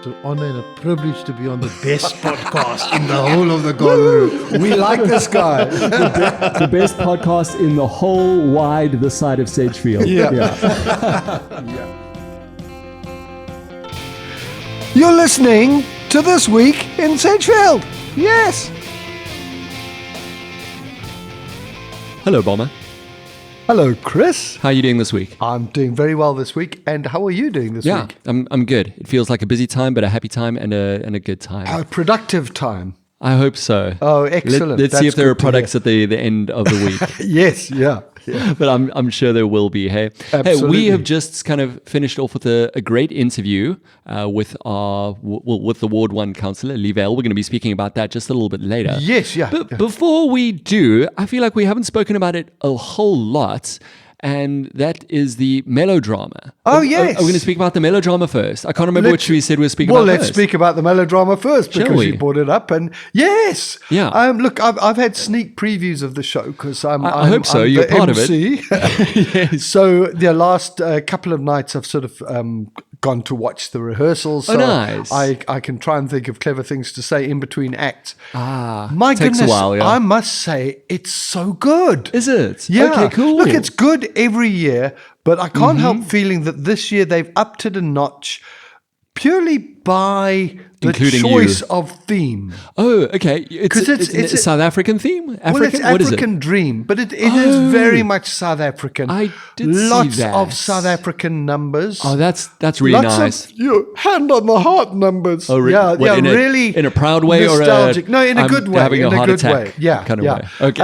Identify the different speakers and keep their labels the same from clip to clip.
Speaker 1: An honor and a privilege to be on the best podcast in the whole of the Golden Route.
Speaker 2: We like this guy.
Speaker 3: The best podcast in the whole wide this side of Sedgefield.
Speaker 2: Yeah. You're listening to This Week in Sedgefield. Yes.
Speaker 4: Hello, Bomber.
Speaker 2: Hello, Chris.
Speaker 4: How are you doing this week?
Speaker 2: I'm doing very well this week. And how are you doing this week?
Speaker 4: I'm good. It feels like a busy time, but a happy time and a good time.
Speaker 2: A productive time.
Speaker 4: I hope so.
Speaker 2: Oh, excellent.
Speaker 4: Let's see if there are products at the end of the week.
Speaker 2: Yes, yeah.
Speaker 4: But I'm sure there will be. Hey, we have just kind of finished off with a great interview with the Ward 1 councillor, Levael. We're going to be speaking about that just a little bit later.
Speaker 2: Yes, yeah.
Speaker 4: But before we do, I feel like we haven't spoken about it a whole lot. And that is the Melodrama.
Speaker 2: Oh, yes.
Speaker 4: Are we going to speak about the Melodrama first? I can't remember which we said we were speaking about
Speaker 2: Well, let's
Speaker 4: first.
Speaker 2: speak about the Melodrama first because you brought it up. And yes.
Speaker 4: Yeah.
Speaker 2: Look, I've had sneak previews of the show because I
Speaker 4: hope so. You're
Speaker 2: the
Speaker 4: part
Speaker 2: MC.
Speaker 4: of it. Yes.
Speaker 2: So the last couple of nights I've sort of gone to watch the rehearsals. So
Speaker 4: nice.
Speaker 2: I can try and think of clever things to say in between acts.
Speaker 4: takes
Speaker 2: My goodness,
Speaker 4: a while, yeah.
Speaker 2: I must say it's so good.
Speaker 4: Is it?
Speaker 2: Yeah.
Speaker 4: Okay, cool.
Speaker 2: Look, it's good every year, but I can't help feeling that this year they've upped it a notch purely by the
Speaker 4: Including
Speaker 2: choice
Speaker 4: you.
Speaker 2: of theme.
Speaker 4: Oh, okay. It's a South African theme? African?
Speaker 2: Well, it's
Speaker 4: What is it?
Speaker 2: African Dream, but it is very much South African.
Speaker 4: I did see
Speaker 2: Lots
Speaker 4: that.
Speaker 2: of South African numbers.
Speaker 4: Oh, that's really
Speaker 2: Lots
Speaker 4: nice.
Speaker 2: of hand on the heart numbers.
Speaker 4: Oh,
Speaker 2: yeah,
Speaker 4: what,
Speaker 2: really
Speaker 4: in a proud way
Speaker 2: nostalgic.
Speaker 4: or a,
Speaker 2: No, in a
Speaker 4: I'm
Speaker 2: good way.
Speaker 4: having
Speaker 2: in
Speaker 4: a heart
Speaker 2: good
Speaker 4: attack
Speaker 2: way. Yeah,
Speaker 4: kind of
Speaker 2: yeah.
Speaker 4: way. Okay.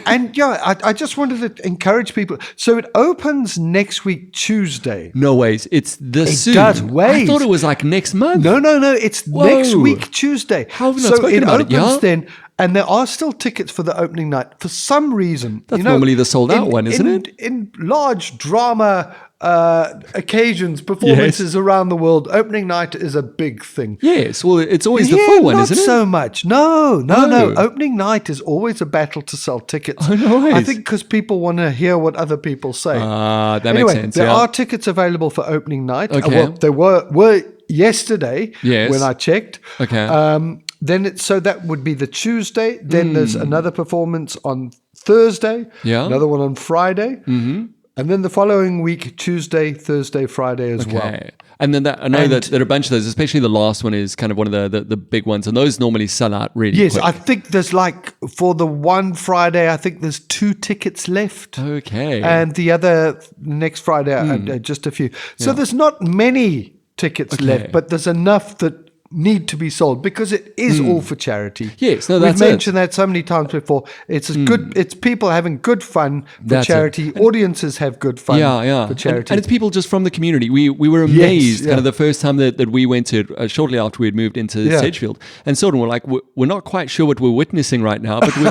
Speaker 2: And I just wanted to encourage people. So it opens next week Tuesday.
Speaker 4: No ways. It's this soon.
Speaker 2: does. Wait.
Speaker 4: I thought it was like next month.
Speaker 2: No. It's next week Tuesday.
Speaker 4: How have we not spoken about it?
Speaker 2: So it opens
Speaker 4: Yeah?
Speaker 2: then, and there are still tickets for the opening night. For some reason,
Speaker 4: That's normally the sold out one, isn't it?
Speaker 2: In large drama occasions, performances around the world, opening night is a big thing.
Speaker 4: Yes. Well, it's always the
Speaker 2: Here,
Speaker 4: full one,
Speaker 2: not
Speaker 4: isn't it?
Speaker 2: so much. No. Opening night is always a battle to sell tickets.
Speaker 4: Oh, no ways.
Speaker 2: I think because people want to hear what other people say.
Speaker 4: That
Speaker 2: Anyway,
Speaker 4: makes sense.
Speaker 2: there
Speaker 4: Yeah.
Speaker 2: are tickets available for opening night.
Speaker 4: Okay.
Speaker 2: Well, there were yesterday
Speaker 4: Yes.
Speaker 2: when I checked.
Speaker 4: Okay.
Speaker 2: So that would be the Tuesday. Then there's another performance on Thursday.
Speaker 4: Yeah.
Speaker 2: Another one on Friday. Mm-hmm. And then the following week, Tuesday, Thursday, Friday as well.
Speaker 4: Okay. And then I know that there are a bunch of those, especially the last one is kind of one of the big ones, and those normally sell out really
Speaker 2: Yes,
Speaker 4: quick.
Speaker 2: I think there's for the one Friday, I think there's 2 tickets left.
Speaker 4: Okay.
Speaker 2: And the other next Friday, just a few. So there's not many tickets left, but there's enough that need to be sold because it is all for charity.
Speaker 4: Yes, no,
Speaker 2: We've
Speaker 4: that's it.
Speaker 2: mentioned that so many times before. It's good. It's people having good fun for
Speaker 4: That's it.
Speaker 2: charity. Audiences have good fun for charity.
Speaker 4: And it's people just from the community. We were amazed kind of the first time that we went to it, shortly after we had moved into Sedgefield. And sort of we're like, we're not quite sure what we're witnessing right now, but we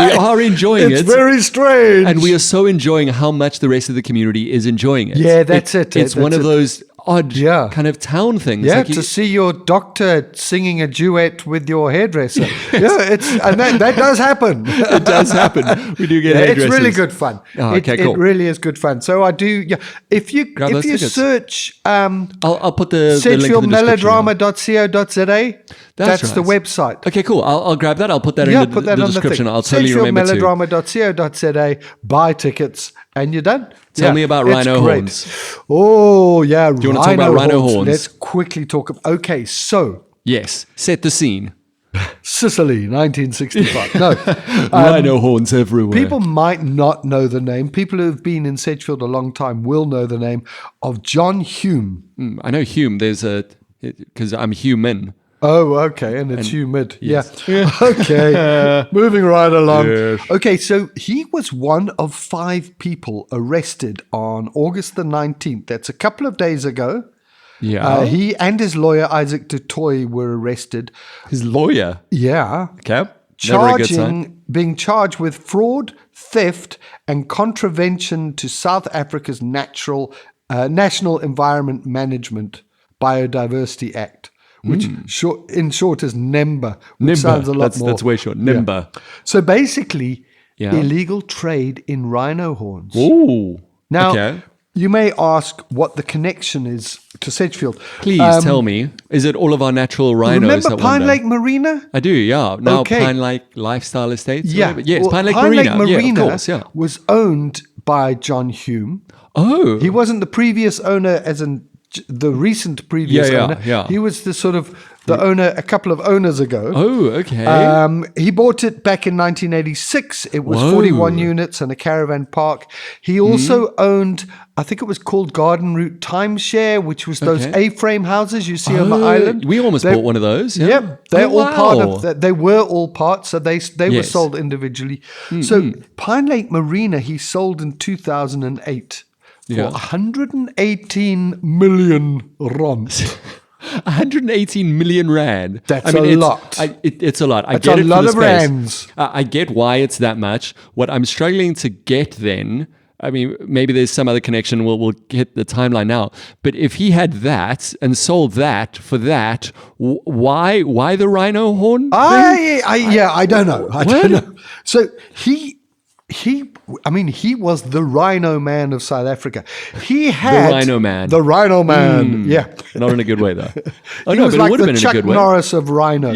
Speaker 4: are enjoying
Speaker 2: it's
Speaker 4: it.
Speaker 2: very strange.
Speaker 4: And we are so enjoying how much the rest of the community is enjoying it.
Speaker 2: Yeah, that's it.
Speaker 4: It's one of those odd kind of town things.
Speaker 2: Yeah,
Speaker 4: Like
Speaker 2: to see your doctor singing a duet with your hairdresser. And that does happen.
Speaker 4: It does happen. We do get
Speaker 2: It's
Speaker 4: hairdressers.
Speaker 2: really good fun.
Speaker 4: Oh, okay, cool.
Speaker 2: It really is good fun. So I do. Yeah, if you
Speaker 4: those tickets.
Speaker 2: search
Speaker 4: I'll put the link in the description.
Speaker 2: sedgefieldmelodrama.co.za. That's the
Speaker 4: right.
Speaker 2: website.
Speaker 4: Okay, cool. I'll grab that. I'll put that in the
Speaker 2: put that on
Speaker 4: description.
Speaker 2: the thing.
Speaker 4: I'll totally remember to.
Speaker 2: sedgefieldmelodrama.co.za. Buy tickets, and you're done.
Speaker 4: Tell me about
Speaker 2: it's
Speaker 4: Rhino
Speaker 2: great.
Speaker 4: horns.
Speaker 2: Oh yeah,
Speaker 4: Do you want to talk about Rhino horns?
Speaker 2: Let's quickly talk. Okay, so
Speaker 4: Yes, set the scene.
Speaker 2: Sicily, 1965. No,
Speaker 4: Rhino horns everywhere.
Speaker 2: people might not know the name. People who have been in Sedgefield a long time will know the name of John Hume.
Speaker 4: I know Hume. There's because I'm human.
Speaker 2: Oh, okay, and it's humid.
Speaker 4: yes.
Speaker 2: Yeah. Okay, moving right along.
Speaker 4: Yes.
Speaker 2: Okay, so he was one of 5 people arrested on August the 19th. That's a couple of days ago.
Speaker 4: Yeah.
Speaker 2: He and his lawyer, Isaac du Toit, were arrested.
Speaker 4: His lawyer.
Speaker 2: Yeah.
Speaker 4: Okay. Never a good sign.
Speaker 2: Being charged with fraud, theft, and contravention to South Africa's National Environment Management Biodiversity Act, which in short is NEMBA, which sounds a lot more.
Speaker 4: That's way short. NEMBA.
Speaker 2: Yeah. So basically, illegal trade in rhino horns.
Speaker 4: Ooh.
Speaker 2: Now,
Speaker 4: okay.
Speaker 2: You may ask what the connection is to Sedgefield.
Speaker 4: Please tell me. Is it all of our natural rhinos?
Speaker 2: Remember
Speaker 4: that
Speaker 2: Pine
Speaker 4: wander?
Speaker 2: Lake Marina?
Speaker 4: I do, yeah. Now
Speaker 2: Okay.
Speaker 4: Pine Lake Lifestyle Estates? or
Speaker 2: Yeah.
Speaker 4: whatever. Yes,
Speaker 2: Well,
Speaker 4: Pine Lake Marina. Yeah, of course, yeah.
Speaker 2: was owned by John Hume.
Speaker 4: Oh.
Speaker 2: He wasn't the previous owner, as in the recent previous
Speaker 4: Yeah,
Speaker 2: owner.
Speaker 4: yeah.
Speaker 2: He was the sort of the owner a couple of owners ago.
Speaker 4: Oh, okay.
Speaker 2: He bought it back in 1986. It was
Speaker 4: Whoa.
Speaker 2: 41 units and a caravan park. He also owned, I think it was called Garden Route Timeshare, which was those
Speaker 4: Okay.
Speaker 2: A-frame houses you see on the island.
Speaker 4: We almost bought one of those. Yeah.
Speaker 2: Yep, they're
Speaker 4: Oh,
Speaker 2: all part
Speaker 4: wow.
Speaker 2: of that. They were all part, so they were
Speaker 4: Yes.
Speaker 2: sold individually. So Pine Lake Marina, he sold in 2008 for
Speaker 4: Yeah.
Speaker 2: 118 million rand.
Speaker 4: 118 million rand.
Speaker 2: That's
Speaker 4: I mean,
Speaker 2: a lot.
Speaker 4: It's a lot. I
Speaker 2: That's
Speaker 4: get
Speaker 2: a
Speaker 4: it for
Speaker 2: lot
Speaker 4: the
Speaker 2: of
Speaker 4: space.
Speaker 2: rands.
Speaker 4: I get why it's that much. What I'm struggling to get then, I mean, maybe there's some other connection. We'll get the timeline now. But if he had that and sold that for that, why the rhino horn?
Speaker 2: I don't know. I
Speaker 4: What?
Speaker 2: don't know. So he was the Rhino Man of South Africa. He had
Speaker 4: Rhino Man.
Speaker 2: The Rhino Man. Yeah.
Speaker 4: Not in a good way, though. Oh,
Speaker 2: He
Speaker 4: no,
Speaker 2: was
Speaker 4: but it
Speaker 2: like
Speaker 4: would have
Speaker 2: the
Speaker 4: been in a
Speaker 2: Chuck
Speaker 4: good way.
Speaker 2: Norris of rhino.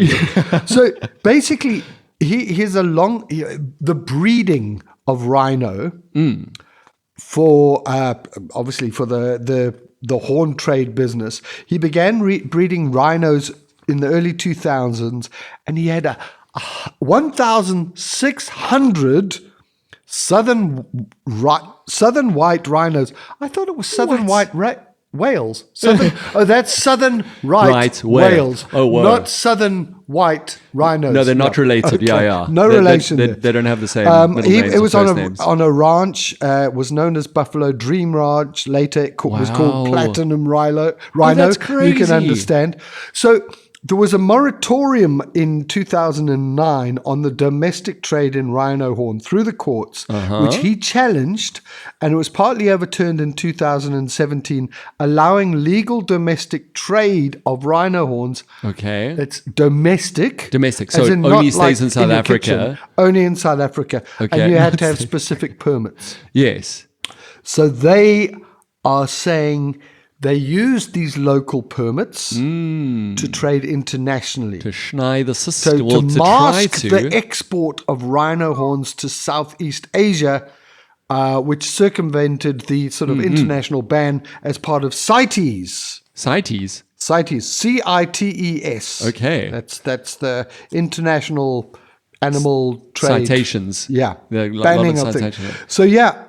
Speaker 2: So basically, here's the breeding of rhino for obviously for the horn trade business. He began breeding rhinos in the early 2000s, and he had 1,600 southern white rhinos. I thought it was southern white whales. That's southern
Speaker 4: Right whale.
Speaker 2: whales.
Speaker 4: Oh, whoa.
Speaker 2: Not southern white rhinos.
Speaker 4: No, they're not related.
Speaker 2: Okay.
Speaker 4: Yeah.
Speaker 2: No relation
Speaker 4: They,
Speaker 2: there.
Speaker 4: they don't have the same middle names
Speaker 2: It
Speaker 4: or
Speaker 2: was
Speaker 4: first names.
Speaker 2: on a ranch, was known as Buffalo Dream Ranch. Later it was called
Speaker 4: Wow.
Speaker 2: Platinum Rhino.
Speaker 4: that's
Speaker 2: You
Speaker 4: crazy.
Speaker 2: can understand. So there was a moratorium in 2009 on the domestic trade in rhino horn through the courts, which he challenged, and it was partly overturned in 2017, allowing legal domestic trade of rhino horns.
Speaker 4: Okay.
Speaker 2: It's domestic.
Speaker 4: Domestic,
Speaker 2: as
Speaker 4: so it
Speaker 2: in
Speaker 4: only
Speaker 2: not
Speaker 4: stays in South
Speaker 2: your
Speaker 4: Africa.
Speaker 2: kitchen, only in South Africa.
Speaker 4: Okay.
Speaker 2: And you had to have specific permits.
Speaker 4: Yes.
Speaker 2: So they are saying they use these local permits to trade internationally.
Speaker 4: To schneid the
Speaker 2: So
Speaker 4: system.
Speaker 2: to
Speaker 4: To try
Speaker 2: mask
Speaker 4: to.
Speaker 2: the export of rhino horns to Southeast Asia, which circumvented the sort of international ban as part of CITES.
Speaker 4: CITES.
Speaker 2: CITES, CITES.
Speaker 4: Okay.
Speaker 2: That's the international animal trade.
Speaker 4: Citations.
Speaker 2: Yeah.
Speaker 4: There are a lot
Speaker 2: Banning
Speaker 4: of
Speaker 2: of things.
Speaker 4: citations.
Speaker 2: So yeah,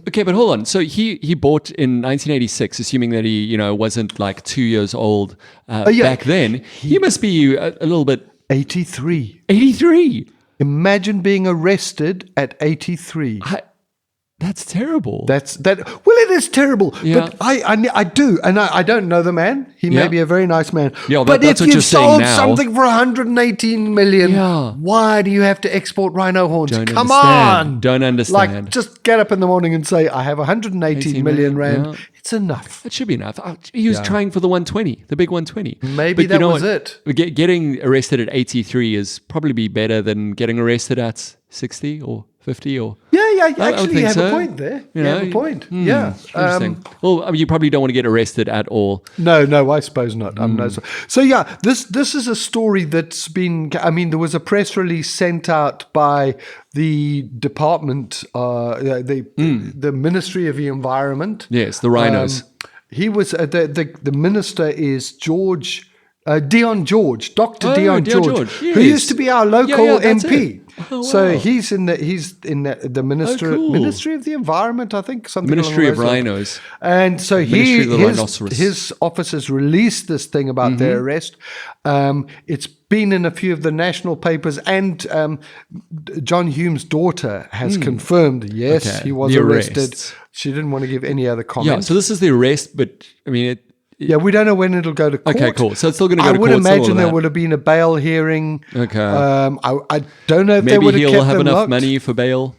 Speaker 4: Okay, but hold on. So he bought in 1986, assuming that he wasn't like 2 years old back then. He must be a little bit
Speaker 2: 83.
Speaker 4: 83.
Speaker 2: Imagine being arrested at 83.
Speaker 4: That's terrible.
Speaker 2: Well, it is terrible.
Speaker 4: Yeah.
Speaker 2: But I do, and I don't know the man. He may
Speaker 4: Yeah.
Speaker 2: be a very nice man.
Speaker 4: Yeah,
Speaker 2: but
Speaker 4: that's
Speaker 2: if
Speaker 4: what you're
Speaker 2: you've
Speaker 4: saying
Speaker 2: sold
Speaker 4: now.
Speaker 2: something for 118 million,
Speaker 4: Yeah.
Speaker 2: why do you have to export rhino horns?
Speaker 4: Don't
Speaker 2: Come
Speaker 4: understand.
Speaker 2: on.
Speaker 4: Don't understand.
Speaker 2: Like, just get up in the morning and say, I have 118 million rand.
Speaker 4: yeah.
Speaker 2: It's enough.
Speaker 4: That should be enough. He was trying for the 120, the big 120.
Speaker 2: Maybe
Speaker 4: you
Speaker 2: that
Speaker 4: know
Speaker 2: was
Speaker 4: what?
Speaker 2: it.
Speaker 4: Getting arrested at 83 is probably be better than getting arrested at 60 or 50 or...
Speaker 2: Yeah,
Speaker 4: I don't
Speaker 2: actually, you
Speaker 4: think
Speaker 2: have
Speaker 4: so.
Speaker 2: a point there.
Speaker 4: You
Speaker 2: You
Speaker 4: know,
Speaker 2: have a point. Yeah.
Speaker 4: Interesting. Well, I mean, you probably don't want to get arrested at all.
Speaker 2: No, I suppose not. So yeah, this is a story that's been. I mean, there was a press release sent out by the department, the Ministry of the Environment.
Speaker 4: Yes, the rhinos.
Speaker 2: He was the minister is George. Dion George, Dr. Dion George, who
Speaker 4: yes.
Speaker 2: used to be our local
Speaker 4: that's
Speaker 2: MP.
Speaker 4: it. Oh,
Speaker 2: So
Speaker 4: wow.
Speaker 2: he's in the
Speaker 4: cool.
Speaker 2: Ministry of the Environment, I think, something.
Speaker 4: Ministry
Speaker 2: along
Speaker 4: of
Speaker 2: those lines.
Speaker 4: Rhinos.
Speaker 2: And so
Speaker 4: Ministry of the Rhinoceros.
Speaker 2: his officers released this thing about their arrest. It's been in a few of the national papers, and John Hume's daughter has confirmed, yes,
Speaker 4: Okay,
Speaker 2: he was
Speaker 4: the
Speaker 2: arrested.
Speaker 4: arrests.
Speaker 2: She didn't want to give any other comment.
Speaker 4: Yeah, so this is the arrest, but I mean...
Speaker 2: Yeah, we don't know when it'll go to court.
Speaker 4: Okay, cool. So it's still going to go
Speaker 2: I
Speaker 4: to
Speaker 2: would
Speaker 4: court. still all
Speaker 2: imagine
Speaker 4: of
Speaker 2: there
Speaker 4: that.
Speaker 2: would have been a bail hearing.
Speaker 4: Okay.
Speaker 2: I don't know if they
Speaker 4: Maybe
Speaker 2: would have
Speaker 4: he'll
Speaker 2: kept
Speaker 4: have
Speaker 2: them
Speaker 4: enough
Speaker 2: locked.
Speaker 4: money for bail.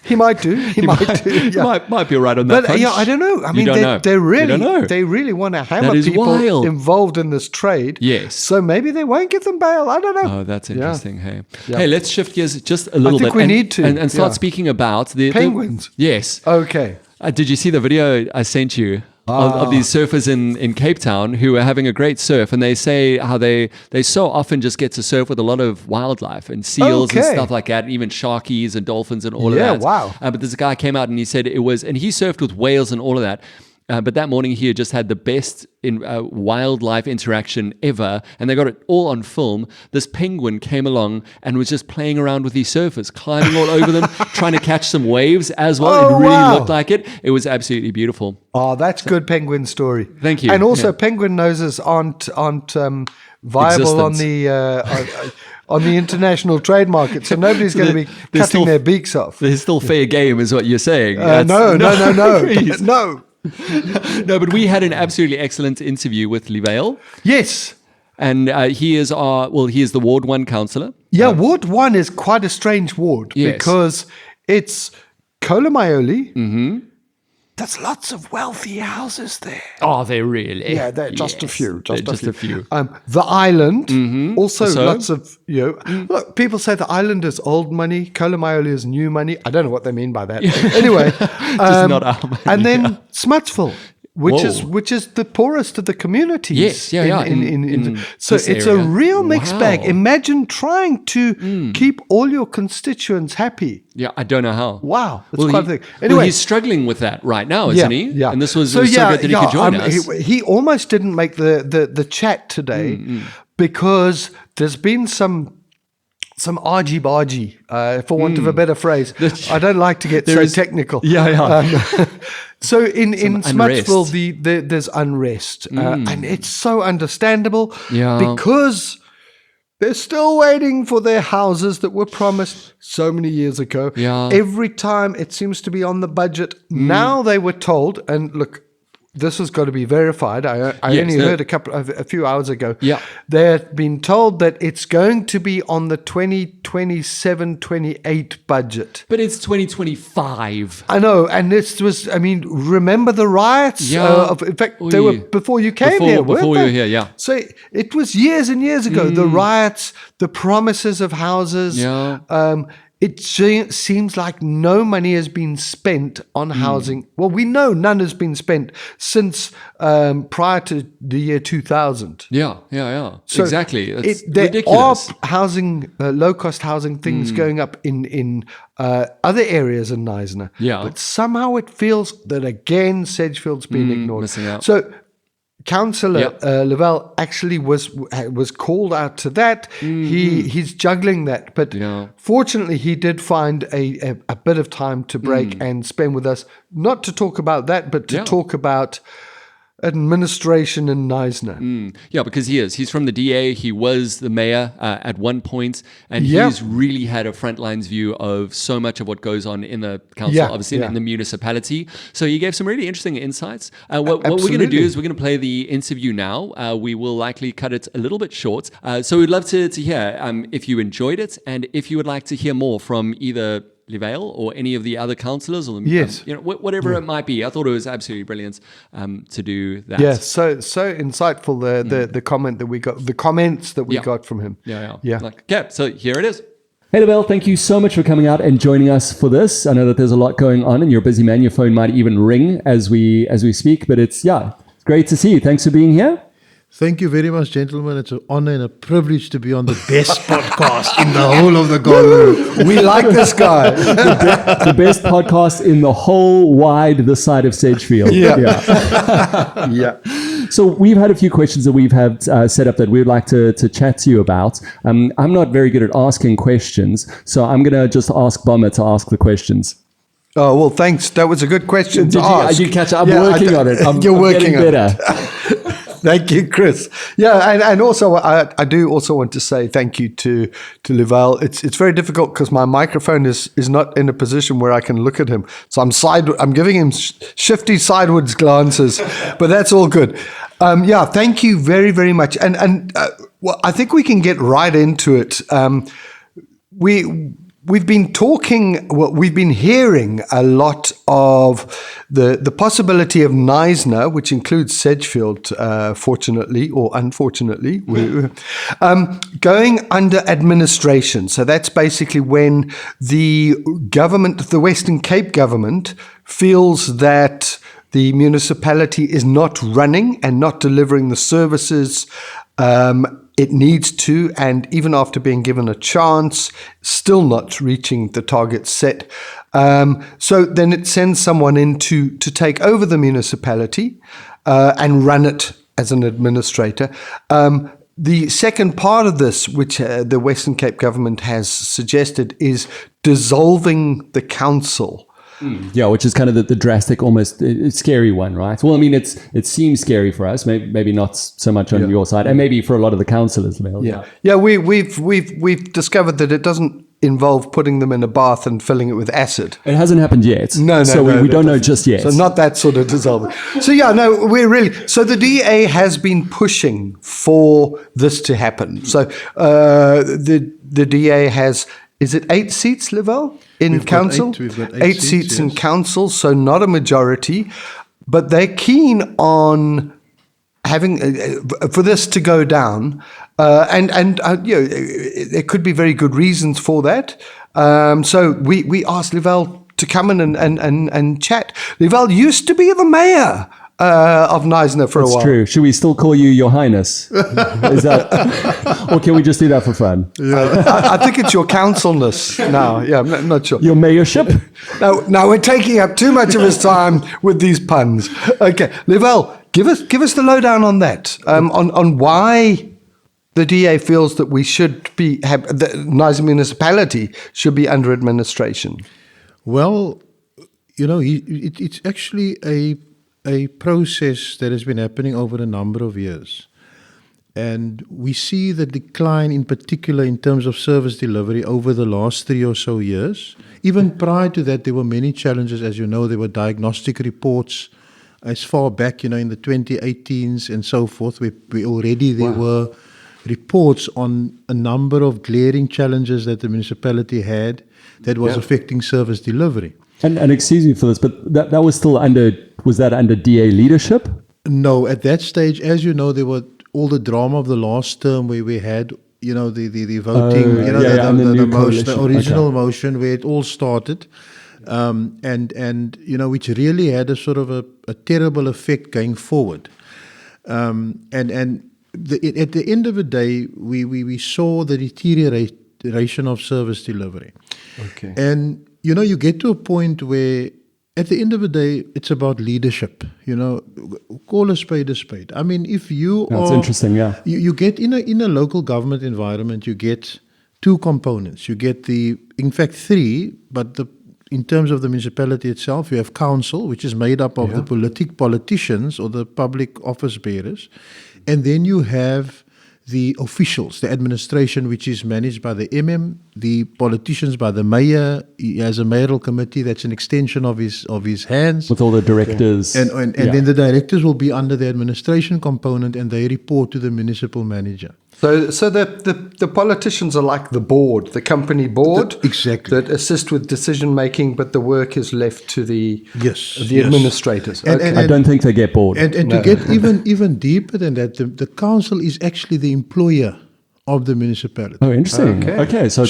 Speaker 2: He might do. He might do. Yeah.
Speaker 4: Might be all right on that
Speaker 2: But
Speaker 4: front.
Speaker 2: yeah, I don't know. I
Speaker 4: You
Speaker 2: mean,
Speaker 4: don't know.
Speaker 2: they
Speaker 4: You don't know.
Speaker 2: really want to hammer
Speaker 4: That is
Speaker 2: people
Speaker 4: wild.
Speaker 2: involved in this trade.
Speaker 4: Yes.
Speaker 2: So maybe they won't give them bail. I don't know.
Speaker 4: Oh, that's interesting. Hey,
Speaker 2: Yeah.
Speaker 4: hey, let's shift gears just a little
Speaker 2: think
Speaker 4: bit.
Speaker 2: we
Speaker 4: and,
Speaker 2: need to,
Speaker 4: and start
Speaker 2: yeah.
Speaker 4: speaking about the
Speaker 2: Penguins.
Speaker 4: yes.
Speaker 2: Okay.
Speaker 4: Did you see the video I sent you of these surfers in Cape Town who are having a great surf? And they say how they so often just get to surf with a lot of wildlife and seals and
Speaker 2: Okay.
Speaker 4: stuff like that, and even sharkies and dolphins and all of
Speaker 2: Yeah,
Speaker 4: that.
Speaker 2: wow.
Speaker 4: But this guy came out and he said and he surfed with whales and all of that. But that morning he had just had the best wildlife interaction ever, and they got it all on film. This penguin came along and was just playing around with these surfers, climbing all over them, trying to catch some waves as well.
Speaker 2: Oh,
Speaker 4: it really
Speaker 2: wow.
Speaker 4: looked like it. It was absolutely beautiful.
Speaker 2: Oh, that's good penguin story.
Speaker 4: Thank you.
Speaker 2: And also,
Speaker 4: Yeah.
Speaker 2: penguin noses aren't viable on the international trade market, so nobody's going to be
Speaker 4: they're
Speaker 2: cutting
Speaker 4: still-
Speaker 2: their beaks off.
Speaker 4: There's still fair game, is what you're saying.
Speaker 2: No,
Speaker 4: please.
Speaker 2: no.
Speaker 4: No, but we had an absolutely excellent interview with Levael,
Speaker 2: Yes.
Speaker 4: and he is the Ward 1 councillor.
Speaker 2: Yeah, Ward 1 is quite a strange ward
Speaker 4: Yes.
Speaker 2: because it's Kolomaioli. Mm-hmm. There's lots of wealthy houses there.
Speaker 4: Oh, they really?
Speaker 2: Yeah, they're just a
Speaker 4: Yes,
Speaker 2: few.
Speaker 4: they're just a few.
Speaker 2: The island, also
Speaker 4: So?
Speaker 2: lots of, look, people say the island is old money, Kolomaioli is new money. I don't know what they mean by that. Anyway.
Speaker 4: not our money,
Speaker 2: And then Smutsville, which
Speaker 4: Whoa.
Speaker 2: is the poorest of the communities.
Speaker 4: Yes, yeah.
Speaker 2: So
Speaker 4: this
Speaker 2: it's
Speaker 4: area.
Speaker 2: a real mixed bag.
Speaker 4: Wow.
Speaker 2: Imagine trying to keep all your constituents happy.
Speaker 4: Yeah, I don't know how.
Speaker 2: Wow, that's quite a thing.
Speaker 4: Well,
Speaker 2: Anyway.
Speaker 4: he's struggling with that right now, isn't he?
Speaker 2: Yeah.
Speaker 4: And this was so good that he could join us.
Speaker 2: He almost didn't make the chat today because there's been some argy-bargy, for want of a better phrase. I don't like to get so technical.
Speaker 4: Yeah.
Speaker 2: So in
Speaker 4: unrest.
Speaker 2: Smutsville, there's unrest, and it's so understandable
Speaker 4: Yeah.
Speaker 2: because they're still waiting for their houses that were promised so many years ago.
Speaker 4: Yeah.
Speaker 2: Every time it seems to be on the budget. Now they were told, and look, this has got to be verified. I
Speaker 4: Yes,
Speaker 2: only
Speaker 4: no.
Speaker 2: heard a few hours ago.
Speaker 4: Yeah.
Speaker 2: They've been told that it's going to be on the 2027-28 budget.
Speaker 4: But it's 2025.
Speaker 2: I know, and this was, remember the riots?
Speaker 4: Yeah.
Speaker 2: In fact, they were before you came here, weren't
Speaker 4: Before we
Speaker 2: they?
Speaker 4: were here, yeah.
Speaker 2: So it was years and years ago. The riots, the promises of houses.
Speaker 4: Yeah.
Speaker 2: It seems like no money has been spent on housing. Well, we know none has been spent since prior to the year 2000.
Speaker 4: Yeah.
Speaker 2: So
Speaker 4: exactly. It's
Speaker 2: there
Speaker 4: ridiculous.
Speaker 2: are housing, low-cost housing things going up in other areas in Knysna.
Speaker 4: Yeah.
Speaker 2: But somehow it feels that, again, Sedgefield's been ignored.
Speaker 4: missing out.
Speaker 2: So Councillor
Speaker 4: Yep.
Speaker 2: Levael actually was called out to that. He's juggling that. But
Speaker 4: Yeah.
Speaker 2: fortunately, he did find a bit of time to break and spend with us, not to talk about that, but to
Speaker 4: Yeah.
Speaker 2: talk about administration in Knysna.
Speaker 4: Yeah, because he's from the DA. He was the mayor at one point, and
Speaker 2: Yeah.
Speaker 4: he's really had a frontlines view of so much of what goes on in the council,
Speaker 2: Yeah,
Speaker 4: obviously
Speaker 2: yeah.
Speaker 4: in the municipality. So he gave some really interesting insights. What we're going to do
Speaker 2: Absolutely.
Speaker 4: is we're going to play the interview now. We will likely cut it a little bit short. So we'd love to hear if you enjoyed it, and if you would like to hear more from either Levael or any of the other councillors, or
Speaker 2: Yes.
Speaker 4: whatever it might be. I thought it was absolutely brilliant to do that.
Speaker 2: Yeah, so insightful the comment that we got, the comments that we
Speaker 4: Yeah.
Speaker 2: got from him.
Speaker 4: Yeah. Okay, so here it is.
Speaker 3: Hey, Levael, thank you so much for coming out and joining us for this. I know that there's a lot going on and you're a busy man. Your phone might even ring as we speak, but it's great to see you. Thanks for being here.
Speaker 1: Thank you very much, gentlemen. It's an honor and a privilege to be on the best podcast in the whole of the Golden.
Speaker 2: We like this guy.
Speaker 3: The best podcast in the whole wide the side of Sedgefield.
Speaker 2: Yeah.
Speaker 3: So we've had a few questions that we've had set up that we'd like to chat to you about. I'm not very good at asking questions, so I'm going to just ask Bomber to ask the questions.
Speaker 2: Oh, well, thanks. That was a good question to ask.
Speaker 3: Did you catch it? I'm
Speaker 2: Yeah,
Speaker 3: working on it.
Speaker 2: You're working
Speaker 3: getting
Speaker 2: on it.
Speaker 3: better.
Speaker 2: Thank you, Chris. Yeah, and also I do also want to say thank you to Levael. It's very difficult because my microphone is not in a position where I can look at him. So I'm giving him shifty sideways glances, but that's all good. Thank you very, very much. And well, I think we can get right into it. We've been we've been hearing a lot of the possibility of Knysna, which includes Sedgefield, fortunately or unfortunately, going under administration. So that's basically when the government, the Western Cape government, feels that the municipality is not running and not delivering the services it needs to, and even after being given a chance, still not reaching the targets set. So then it sends someone in to take over the municipality and run it as an administrator. The second part of this, which the Western Cape government has suggested, is dissolving the council.
Speaker 3: Yeah, which is kind of the drastic, almost scary one, right? Well, I mean, it seems scary for us, maybe not so much on your side, and maybe for a lot of the councillors.
Speaker 2: Yeah. We've discovered that it doesn't involve putting them in a bath and filling it with acid.
Speaker 3: It hasn't happened yet.
Speaker 2: No,
Speaker 3: so we don't know just yet.
Speaker 2: So not that sort of dissolving. So so the DA has been pushing for this to happen. So the DA has. Is it 8 seats, Levael, in council?
Speaker 1: We've got
Speaker 2: 8 seats in
Speaker 1: yes.
Speaker 2: council, so not a majority. But they're keen on having for this to go down, and there could be very good reasons for that. So we asked Levael to come in and chat. Levael used to be the mayor of Knysna for a while.
Speaker 3: That's true. Should we still call you Your Highness? Is that, or can we just do that for fun?
Speaker 2: I think it's your councilness now. Yeah, I'm not sure.
Speaker 3: Your mayorship?
Speaker 2: No, we're taking up too much of his time with these puns. Okay, Levael, give us the lowdown on that. On why the DA feels that we should the Knysna municipality should be under administration.
Speaker 1: Well, it's actually a process that has been happening over a number of years. And we see the decline in particular in terms of service delivery over the last 3 or so years. Even prior to that, there were many challenges. As you know, there were diagnostic reports as far back, in the 2018s and so forth. There were reports on a number of glaring challenges that the municipality had that was affecting service delivery.
Speaker 3: And excuse me for this, but that was still was that under DA leadership?
Speaker 1: No, at that stage, as you know, there were all the drama of the last term where we had, the voting, the motion, the original motion where it all started, and which really had a sort of a terrible effect going forward. At the end of the day, we saw the deterioration of service delivery.
Speaker 2: Okay.
Speaker 1: And you get to a point where, at the end of the day, it's about leadership. Call a spade a spade. I mean, if you
Speaker 3: That's interesting. Yeah.
Speaker 1: you get in a local government environment, you get 2 components. You get in fact 3, but in terms of the municipality itself, you have council, which is made up of the politicians or the public office bearers, and then you have the officials, the administration, which is managed by the the politicians by the mayor. He has a mayoral committee that's an extension of his hands.
Speaker 3: With all the directors.
Speaker 1: And then the directors will be under the administration component, and they report to the municipal manager.
Speaker 2: So the politicians are like the board, the company board,
Speaker 1: exactly,
Speaker 2: that assist with decision making, but the work is left to the administrators.
Speaker 1: And
Speaker 3: I don't think they get bored.
Speaker 1: And to get even deeper than that, the council is actually the employer of the municipality.
Speaker 3: Oh, interesting. Okay, so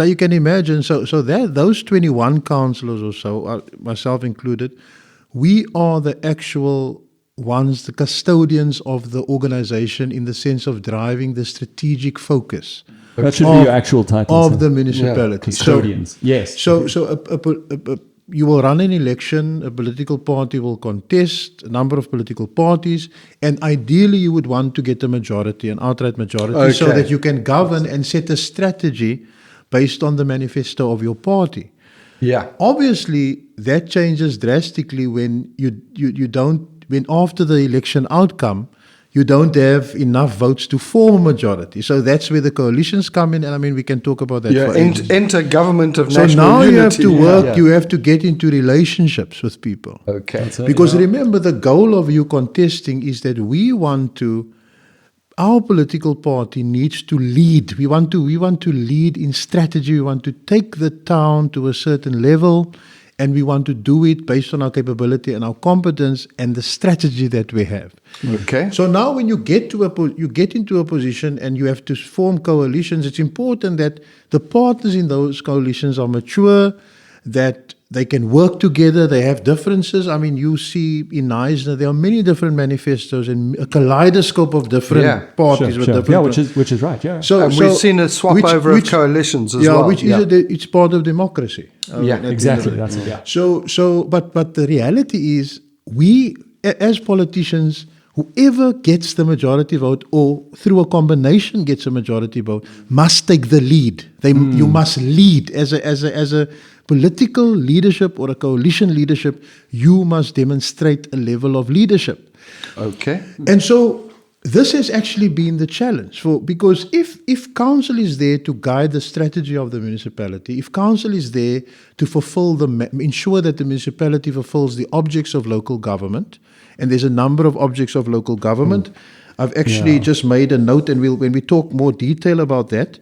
Speaker 1: you can imagine. So those 21 councillors or so, myself included, we are the actual ones, the custodians of the organization, in the sense of driving the strategic focus.
Speaker 3: That should be your actual title.
Speaker 1: Of the municipality.
Speaker 3: Custodians, yes.
Speaker 1: So you will run an election, a political party will contest, a number of political parties, and ideally you would want to get a majority, an outright majority, so that you can govern and set a strategy based on the manifesto of your party.
Speaker 2: Yeah.
Speaker 1: Obviously, that changes drastically when you don't, when after the election outcome, you don't have enough votes to form a majority. So that's where the coalitions come in, and I mean, we can talk about that for ages.
Speaker 2: Enter government of
Speaker 1: so
Speaker 2: national
Speaker 1: now
Speaker 2: unity.
Speaker 1: You have to work, you have to get into relationships with people.
Speaker 2: Okay.
Speaker 1: Because remember, the goal of you contesting is that our political party needs to lead. We want to lead in strategy. We want to take the town to a certain level, and we want to do it based on our capability and our competence and the strategy that we have.
Speaker 2: Okay.
Speaker 1: So now when you get into a position and you have to form coalitions, it's important that the partners in those coalitions are mature, that they can work together. They have differences. I mean, you see in Knysna, there are many different manifestos and a kaleidoscope of different parties with different.
Speaker 3: Yeah, which is right. Yeah.
Speaker 2: And we've seen a swap over of coalitions as well.
Speaker 1: Which is it's part of democracy.
Speaker 3: Exactly. That's it. Yeah.
Speaker 1: But the reality is, we as politicians, whoever gets the majority vote or through a combination gets a majority vote must take the lead. You must lead as a political leadership or a coalition leadership. You must demonstrate a level of leadership.
Speaker 2: Okay.
Speaker 1: And so this has actually been the challenge because if council is there to guide the strategy of the municipality, if council is there to ensure that the municipality fulfills the objects of local government, and there's a number of objects of local government. I've actually just made a note, and when we talk more detail about that,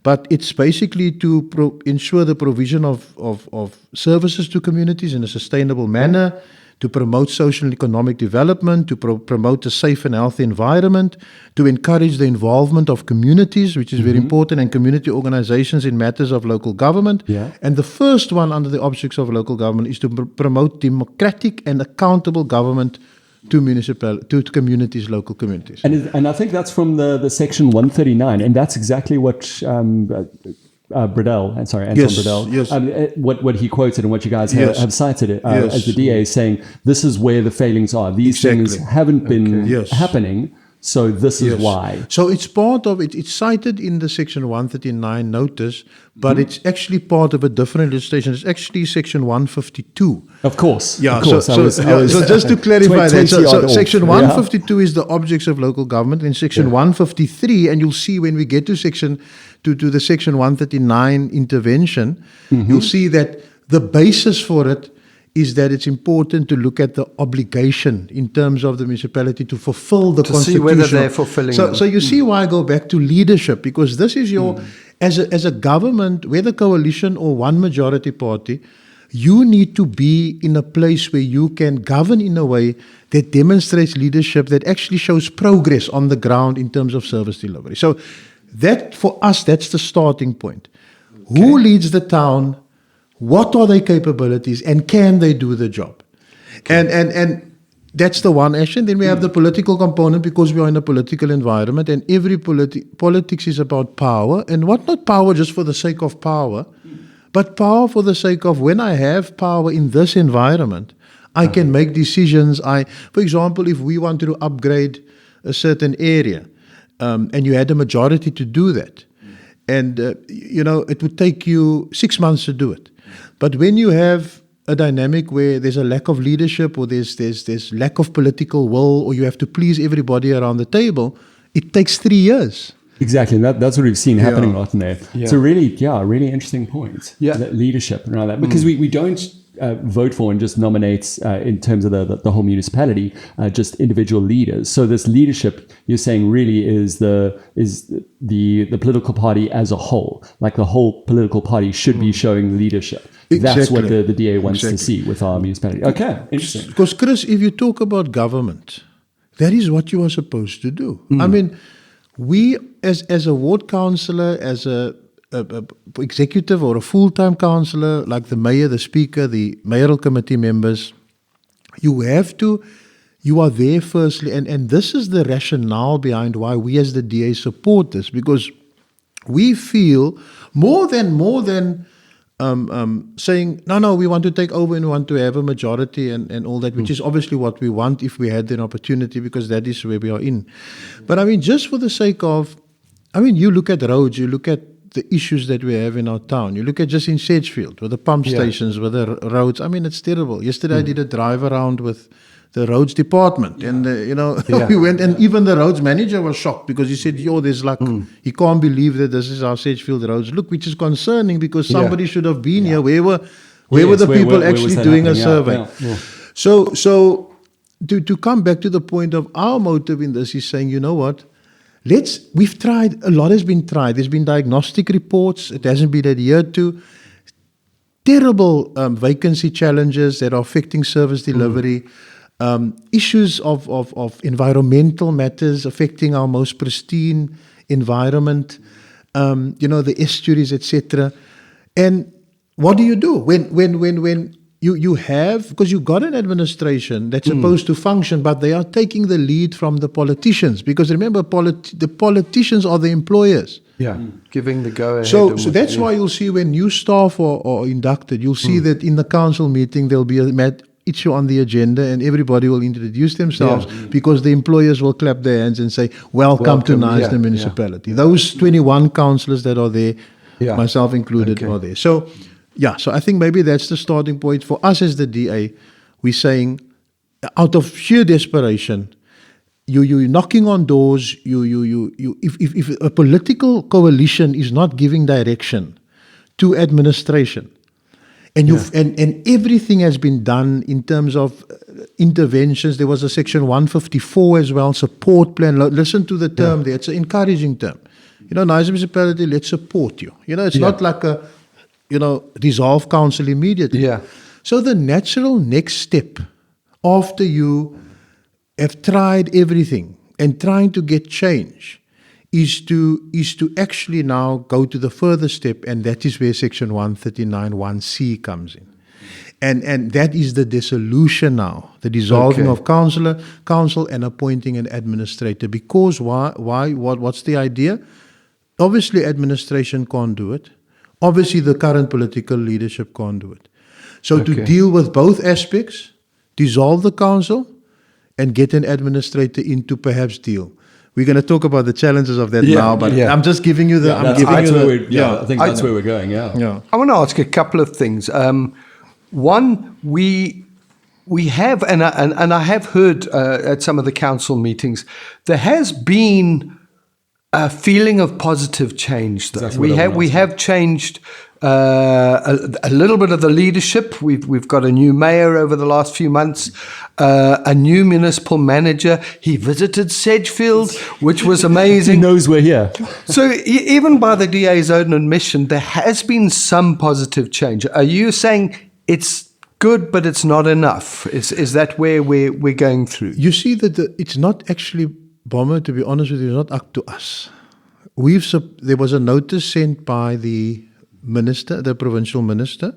Speaker 1: but it's basically to ensure the provision of services to communities in a sustainable manner, to promote social and economic development, to promote a safe and healthy environment, to encourage the involvement of communities, which is very important, and community organizations in matters of local government.
Speaker 3: Yeah.
Speaker 1: And the first one under the objects of local government is to promote democratic and accountable government to communities, local communities.
Speaker 3: And I think that's from the section 139, and that's exactly what Bradell, Anton Bradell,
Speaker 1: yes.
Speaker 3: What he quoted and what you guys
Speaker 1: Yes.
Speaker 3: have cited
Speaker 1: Yes.
Speaker 3: as the DA saying, this is where the failings are. These things haven't been
Speaker 1: Yes.
Speaker 3: happening, so this is why.
Speaker 1: So it's part of it. It's cited in the section 139 notice, but it's actually part of a different legislation. It's actually section 152.
Speaker 3: Of course.
Speaker 1: Yeah,
Speaker 3: of course.
Speaker 1: So just to clarify that, so section 152
Speaker 3: Yeah.
Speaker 1: is the objects of local government, and section 153, and you'll see when we get to the section 139 intervention, you'll see that the basis for it is that it's important to look at the obligation in terms of the municipality to fulfill the constitution.
Speaker 2: See whether they're fulfilling them.
Speaker 1: So you see why I go back to leadership, because this is your, as a government, whether coalition or one majority party, you need to be in a place where you can govern in a way that demonstrates leadership, that actually shows progress on the ground in terms of service delivery. So that, for us, that's the starting point. Who leads the town? What are their capabilities, and can they do the job? And that's the one action. Then we have the political component, because we are in a political environment, and every politics is about power, and not power just for the sake of power, but power for the sake of, when I have power in this environment, I can make decisions. For example, if we wanted to upgrade a certain area, and you had a majority to do that, and it would take you 6 months to do it. But when you have a dynamic where there's a lack of leadership, or there's lack of political will, or you have to please everybody around the table, it takes 3 years.
Speaker 3: Exactly, and that's what we've seen happening a lot in there.
Speaker 2: Yeah.
Speaker 3: It's a really interesting point.
Speaker 2: Yeah.
Speaker 3: That leadership and all that, because we don't vote for and just nominate in terms of the whole municipality, just individual leaders. So this leadership, you're saying, really is the political party as a whole. Like the whole political party should be showing leadership. That's what the DA wants to see with our municipality. Okay, interesting.
Speaker 1: Because, Chris, if you talk about government, that is what you are supposed to do. I mean, we as a ward councillor, as a executive or a full-time councillor, like the mayor, the speaker, the mayoral committee members, you are there firstly, and this is the rationale behind why we as the DA support this, because we feel more than saying, no, we want to take over and we want to have a majority and all that, which is obviously what we want if we had an opportunity, because that is where we are in. But I mean, just for the sake of, you look at roads, you look at the issues that we have in our town. You look at just in Sedgefield, with the pump stations, with the roads. I mean, it's terrible. Yesterday I did a drive around with the roads department, and we went, and even the roads manager was shocked, because he said, there's like, he can't believe that this is how Sedgefield roads look, which is concerning, because somebody should have been here. Where were the people actually doing a survey?
Speaker 3: Yeah.
Speaker 1: So to come back to the point of our motive in this is saying, you know what? We've tried, a lot has been tried. There's been diagnostic reports, it hasn't been adhered to. Terrible vacancy challenges that are affecting service delivery. Issues of environmental matters affecting our most pristine environment, the estuaries, etc. And what do you do when you have, because you got an administration that's supposed to function, but they are taking the lead from the politicians, because remember, the politicians are the employers.
Speaker 2: Yeah, giving the go ahead.
Speaker 1: So that's why you'll see when new staff are inducted, you'll see that in the council meeting there'll be a issue on the agenda, and everybody will introduce themselves because the employers will clap their hands and say, welcome to Knysna municipality. Those 21 councillors that are there, myself included, are there. So I think maybe that's the starting point for us as the DA. We're saying, out of sheer desperation, you're knocking on doors. If a political coalition is not giving direction to administration, and and everything has been done in terms of interventions. There was a section 154 as well, support plan. Listen to the term there; it's an encouraging term. Knysna municipality, let's support you. It's not like a dissolve council immediately.
Speaker 2: Yeah.
Speaker 1: So the natural next step after you have tried everything and trying to get change is to actually now go to the further step, and that is where section 139(1)(c) comes in. And that is the dissolution now, the dissolving of council and appointing an administrator. Because what's the idea? Obviously administration can't do it. Obviously the current political leadership can't do it. So to deal with both aspects, dissolve the council and get an administrator in to perhaps deal. We're going to talk about the challenges of that now, but I'm just giving you the...
Speaker 3: I think that's where we're going, yeah.
Speaker 2: I want to ask a couple of things. One, we have, and I have heard at some of the council meetings, there has been a feeling of positive change. Though. We have changed a little bit of the leadership. We've got a new mayor over the last few months, a new municipal manager. He visited Sedgefield, which was amazing.
Speaker 3: He knows we're here.
Speaker 2: So even by the DA's own admission, there has been some positive change. Are you saying it's good, but it's not enough? Is that where we're going through?
Speaker 1: You see that it's not actually, Bomber, to be honest with you, it's not up to us. There was a notice sent by the minister, the provincial minister,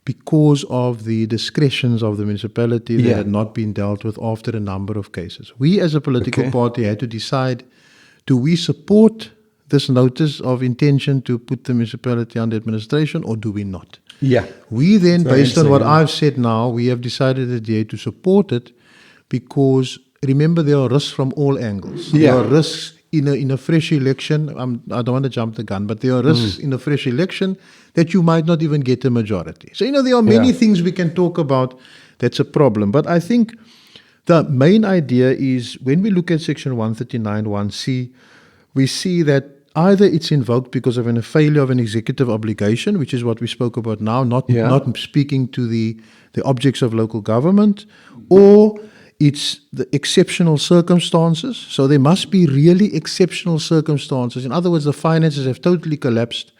Speaker 1: because of the discretions of the municipality that had not been dealt with after a number of cases. We as a political party had to decide, do we support this notice of intention to put the municipality under administration, or do we not?
Speaker 2: Yeah.
Speaker 1: We then, based on what I've said now, we have decided at the DA to support it, because remember, there are risks from all angles. There are risks in a fresh election. I don't want to jump the gun, but there are risks in a fresh election that you might not even get a majority. So, there are many things we can talk about that's a problem. But I think the main idea is, when we look at section 139(1)(c), we see that either it's invoked because of a failure of an executive obligation, which is what we spoke about now, not speaking to the objects of local government, or it's the exceptional circumstances. So there must be really exceptional circumstances. In other words, the finances have totally collapsed.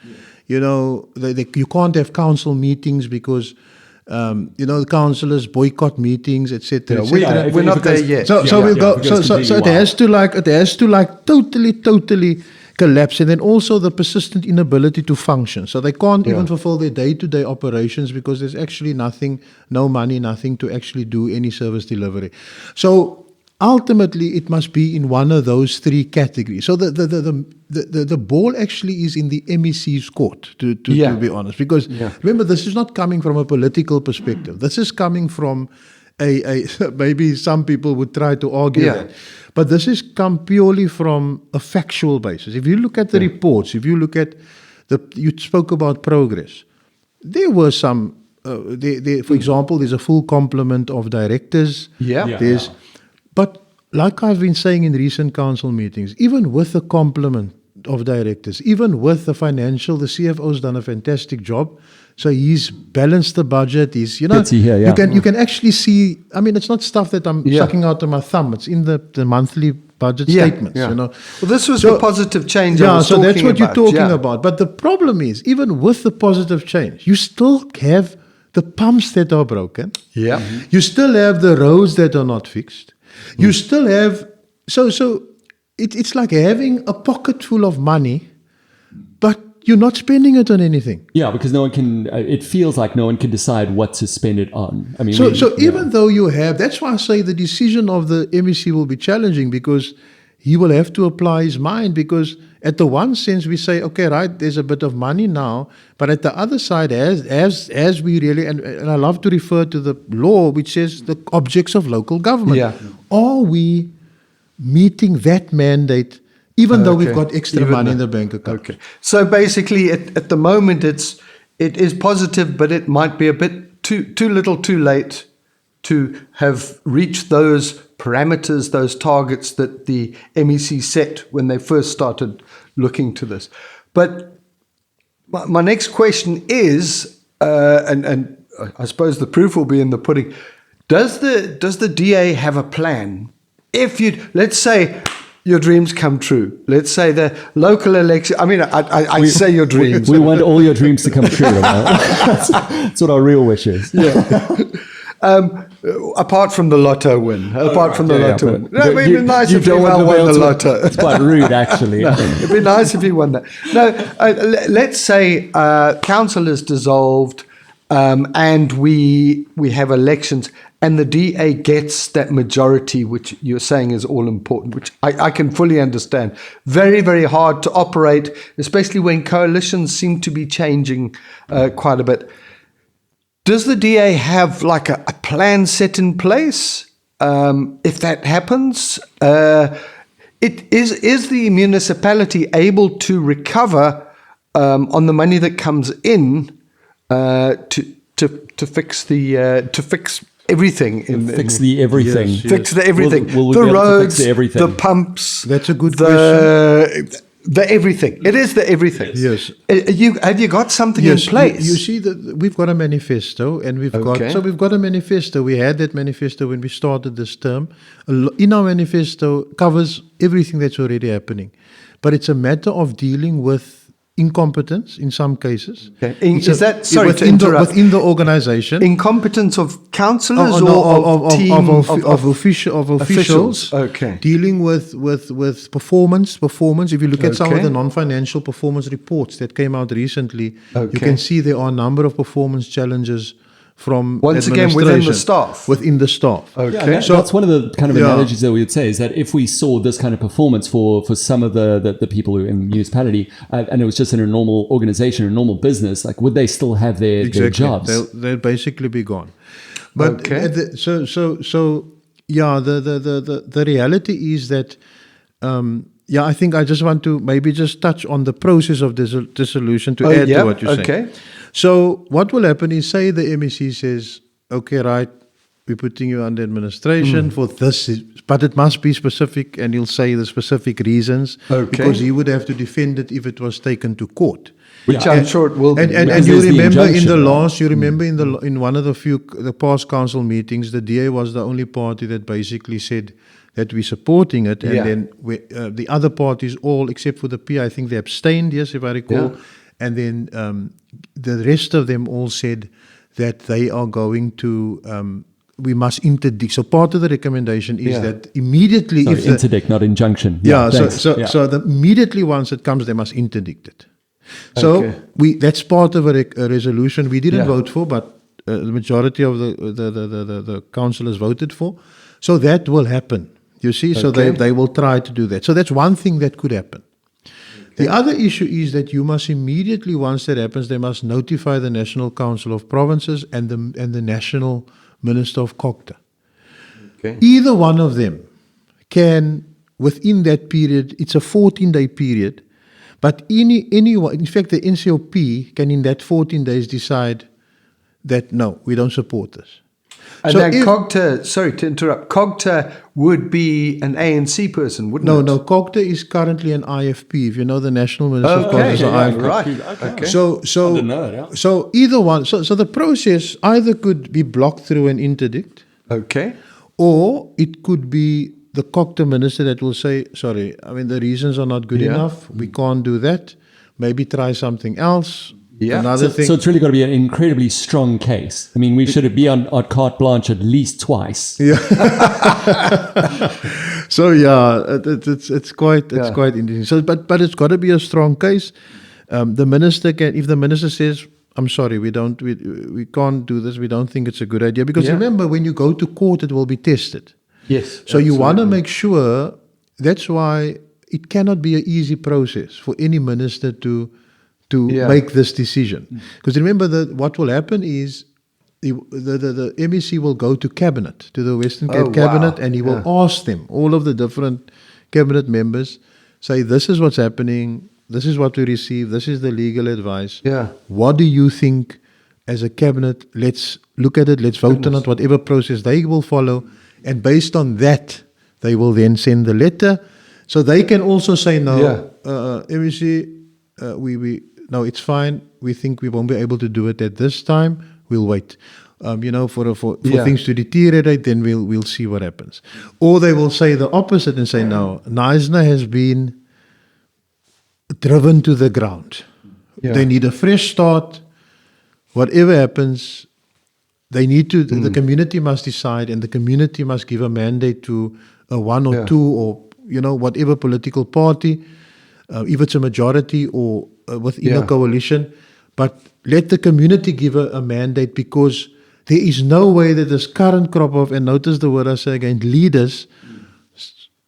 Speaker 1: You can't have council meetings because the councillors boycott meetings, etc.
Speaker 2: We're not there yet.
Speaker 1: So we'll go. So it has to totally collapse, and then also the persistent inability to function. So they can't even fulfill their day-to-day operations because there's actually nothing, no money, nothing to actually do any service delivery. So ultimately, it must be in one of those three categories. So the ball actually is in the MEC's court, to be honest, because remember, this is not coming from a political perspective. This is coming from maybe some people would try to argue that. But this is come purely from a factual basis. If you look at the reports, if you look at you spoke about progress. There were some, for example, there's a full complement of directors. But like I've been saying in recent council meetings, even with the complement of directors, even with the financial, the CFO's done a fantastic job. So he's balanced the budget. He's, you can actually see. I mean, it's not stuff that I'm sucking out of my thumb. It's in the monthly budget statements. Well,
Speaker 2: this was the positive change. So
Speaker 1: that's what you're talking about. But the problem is, even with the positive change, you still have the pumps that are broken. You still have the roads that are not fixed. You still have it's like having a pocket full of money, but you're not spending it on anything.
Speaker 3: Yeah, because no one can. It feels like no one can decide what to spend it on. I mean,
Speaker 1: So even though you have, that's why I say the decision of the MEC will be challenging, because he will have to apply his mind, because at the one sense we say, okay, right, there's a bit of money now, but at the other side, as we really, and I love to refer to the law which says the objects of local government.
Speaker 2: Yeah.
Speaker 1: Are we meeting that mandate, even though we've got extra
Speaker 2: Even
Speaker 1: money in
Speaker 2: though-
Speaker 1: the bank account?
Speaker 2: Okay. So basically, at the moment, it is positive, but it might be a bit too little, too late to have reached those parameters, those targets that the MEC set when they first started looking to this. But my next question is, and I suppose the proof will be in the pudding. Does the DA have a plan? If let's say your dreams come true. Let's say the local election. I mean, I say your dreams.
Speaker 3: we want all your dreams to come true. That's what our real wish is.
Speaker 2: Apart from the lotto win. Apart from the lotto win. No, it'd be nice if
Speaker 3: don't want
Speaker 2: Levael won the
Speaker 3: to-
Speaker 2: lotto.
Speaker 3: It's quite rude, actually.
Speaker 2: It'd be nice if he won that. No, let's say council is dissolved, and we have elections, and the DA gets that majority, which you're saying is all important, which I can fully understand. Very, very hard to operate, especially when coalitions seem to be changing quite a bit. Does the DA have like a plan set in place if that happens? Is the municipality able to recover on the money that comes in to fix everything?
Speaker 3: Fix the everything.
Speaker 1: Yes.
Speaker 2: Fix the everything.
Speaker 3: Will we
Speaker 2: the
Speaker 3: be able to
Speaker 2: roads,
Speaker 3: fix the everything?
Speaker 2: the pumps.
Speaker 1: That's a good
Speaker 2: question. The everything. It is the everything.
Speaker 1: Yes.
Speaker 2: Have you got something in place?
Speaker 1: You see that we've got a manifesto, and we've got a manifesto. We had that manifesto when we started this term. In our manifesto covers everything that's already happening, but it's a matter of dealing with incompetence in some cases.
Speaker 2: Okay. Within
Speaker 1: the organization?
Speaker 2: Incompetence of councillors
Speaker 1: of officials.
Speaker 2: Okay.
Speaker 1: Dealing with performance. If you look at some of
Speaker 2: Okay.
Speaker 1: the non-financial performance reports that came out recently, you
Speaker 2: Okay.
Speaker 1: can see there are a number of performance challenges from
Speaker 2: Once again, within the
Speaker 1: administration.
Speaker 2: staff.
Speaker 1: Within the staff.
Speaker 2: Okay.
Speaker 3: Yeah, that's one of the kind of analogies that we would say is that if we saw this kind of performance for some of the people who are in the municipality, and it was just in a normal organization, a normal business, like would they still have their jobs?
Speaker 1: They'll basically be gone. But
Speaker 2: Okay.
Speaker 1: the reality is that I think I just want to maybe just touch on the process of dissolution to add to what you're saying.
Speaker 2: Okay.
Speaker 1: So what will happen is, say the MEC says, okay, right, we're putting you under administration for this, but it must be specific, and he'll say the specific reasons, because he would have to defend it if it was taken to court.
Speaker 2: Which I'm sure it will be.
Speaker 1: And
Speaker 3: Because
Speaker 1: you
Speaker 3: there's the
Speaker 1: remember in
Speaker 3: injunction,
Speaker 1: the
Speaker 3: right?
Speaker 1: last, in one of the past council meetings, the DA was the only party that basically said that we're supporting it, and then the other parties all, except for the P, I think they abstained, yes, if I recall, and then the rest of them all said that they are going to, we must interdict. So part of the recommendation is that immediately,
Speaker 3: Sorry,
Speaker 1: if the,
Speaker 3: interdict, not injunction.
Speaker 1: so
Speaker 3: thanks.
Speaker 1: immediately once it comes, they must interdict it. So that's part of a resolution we didn't vote for, but the majority of the councillors voted for. So that will happen. You see, so they will try to do that. So that's one thing that could happen. The other issue is that you must immediately, once that happens, they must notify the National Council of Provinces and the National Minister of COGTA.
Speaker 2: Okay.
Speaker 1: Either one of them can, within that period, it's a 14-day period, but anyone, in fact, the NCOP can in that 14 days decide that, no, we don't support this.
Speaker 2: And
Speaker 1: So
Speaker 2: then
Speaker 1: if-
Speaker 2: COGTA, sorry to interrupt, COGTA would be an ANC person, wouldn't it?
Speaker 1: No, COGTA is currently an IFP. If you know, the National Minister of COGTA is an IFP.
Speaker 2: right. Okay.
Speaker 1: So either one. So the process either could be blocked through an interdict,
Speaker 2: Okay.
Speaker 1: or it could be the COGTA minister that will say, sorry, I mean, the reasons are not good enough. We can't do that. Maybe try something else.
Speaker 2: Yeah.
Speaker 1: Another thing.
Speaker 3: So it's really got to be an incredibly strong case. I mean, we should be on carte blanche at least twice.
Speaker 1: So it's quite interesting. So but it's got to be a strong case. The minister can, if the minister says, "I'm sorry, we can't do this. We don't think it's a good idea," because remember, when you go to court, it will be tested.
Speaker 2: Yes.
Speaker 1: So you want to make sure. That's why it cannot be an easy process for any minister to make this decision. Because remember that what will happen is the MEC will go to cabinet, to the Western Cape cabinet, and he will ask them, all of the different cabinet members, say, this is what's happening, this is what we receive, this is the legal advice.
Speaker 2: Yeah.
Speaker 1: What do you think as a cabinet? Let's look at it, let's vote on it, whatever process they will follow. And based on that, they will then send the letter. So they can also say, no, MEC, no, it's fine. We think we won't be able to do it at this time. We'll wait. For things to deteriorate, then we'll see what happens. Or they will say the opposite and say, no, Knysna has been driven to the ground. Yeah. They need a fresh start. Whatever happens, they need to. The community must decide, and the community must give a mandate to a one or two, or whatever political party, if it's a majority or within a coalition. But let the community give a mandate, because there is no way that this current crop of, and notice the word I say again, leaders,